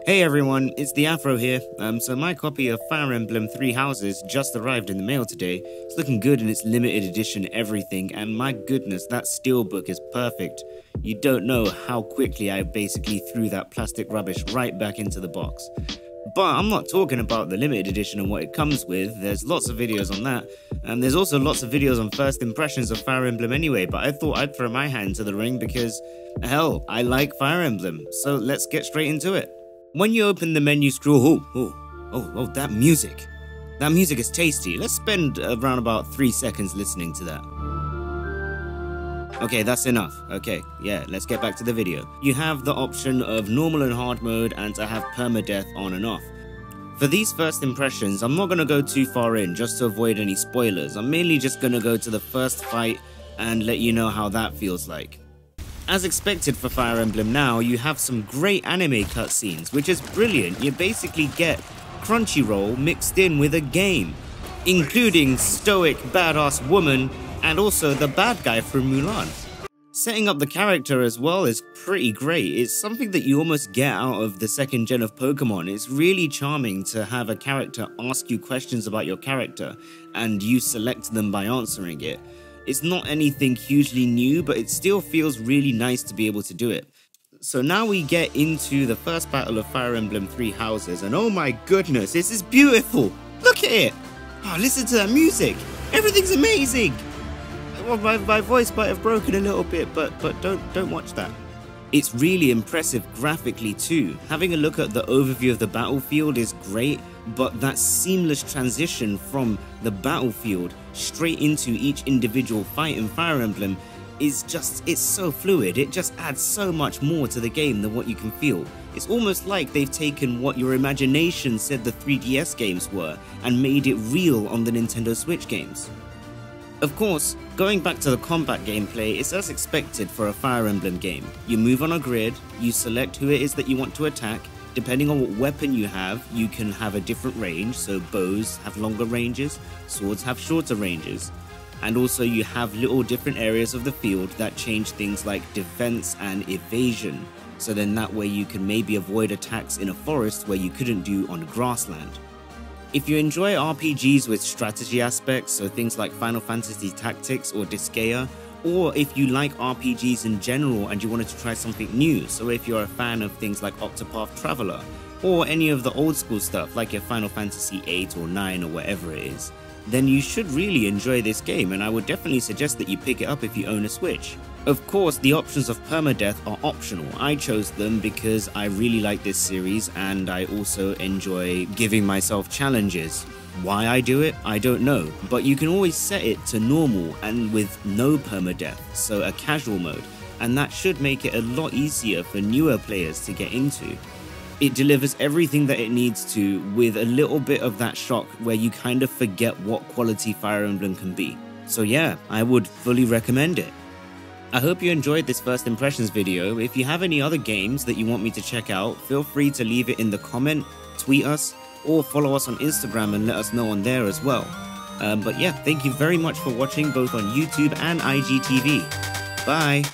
Hey everyone, it's the Afro here. So my copy of Fire Emblem 3 Houses just arrived in the mail today. It's looking good in its limited edition everything, and my goodness, that steelbook is perfect. You don't know how quickly I basically threw that plastic rubbish right back into the box. But I'm not talking about the limited edition and what it comes with. There's lots of videos on that, and there's also lots of videos on first impressions of Fire Emblem anyway, but I thought I'd throw my hand to the ring because, hell, I like Fire Emblem, so let's get straight into it. When you open the menu scroll, that music. That music is tasty. Let's spend around about 3 seconds listening to that. Okay, that's enough. Okay, yeah, let's get back to the video. You have the option of normal and hard mode and to have permadeath on and off. For these first impressions, I'm not going to go too far in just to avoid any spoilers. I'm mainly just going to go to the first fight and let you know how that feels like. As expected for Fire Emblem now, you have some great anime cutscenes, which is brilliant. You basically get Crunchyroll mixed in with a game, including stoic badass woman and also the bad guy from Mulan. Setting up the character as well is pretty great. It's something that you almost get out of the second gen of Pokemon. It's really charming to have a character ask you questions about your character and you select them by answering it. It's not anything hugely new, but it still feels really nice to be able to do it. So now we get into the first battle of Fire Emblem 3 Houses, and oh my goodness, this is beautiful! Look at it! Oh, listen to that music! Everything's amazing! Well, my voice might have broken a little bit, but don't watch that. It's really impressive graphically too. Having a look at the overview of the battlefield is great, but that seamless transition from the battlefield straight into each individual fight in Fire Emblem is just, it's so fluid. It just adds so much more to the game than what you can feel. It's almost like they've taken what your imagination said the 3DS games were and made it real on the Nintendo Switch games. Of course, going back to the combat gameplay, it's as expected for a Fire Emblem game. You move on a grid, you select who it is that you want to attack. Depending on what weapon you have, you can have a different range, so bows have longer ranges, swords have shorter ranges. And also you have little different areas of the field that change things like defense and evasion. So then that way you can maybe avoid attacks in a forest where you couldn't do on grassland. If you enjoy RPGs with strategy aspects, so things like Final Fantasy Tactics or Disgaea, or if you like RPGs in general and you wanted to try something new, so if you're a fan of things like Octopath Traveler, or any of the old school stuff like your Final Fantasy 8 or 9 or whatever it is, then you should really enjoy this game, and I would definitely suggest that you pick it up if you own a Switch. Of course, the options of permadeath are optional. I chose them because I really like this series and I also enjoy giving myself challenges. Why I do it, I don't know, but you can always set it to normal and with no permadeath, so a casual mode, and that should make it a lot easier for newer players to get into. It delivers everything that it needs to with a little bit of that shock where you kind of forget what quality Fire Emblem can be. So yeah, I would fully recommend it. I hope you enjoyed this first impressions video. If you have any other games that you want me to check out, feel free to leave it in the comment, tweet us, or follow us on Instagram and let us know on there as well. But yeah, thank you very much for watching both on YouTube and IGTV. Bye!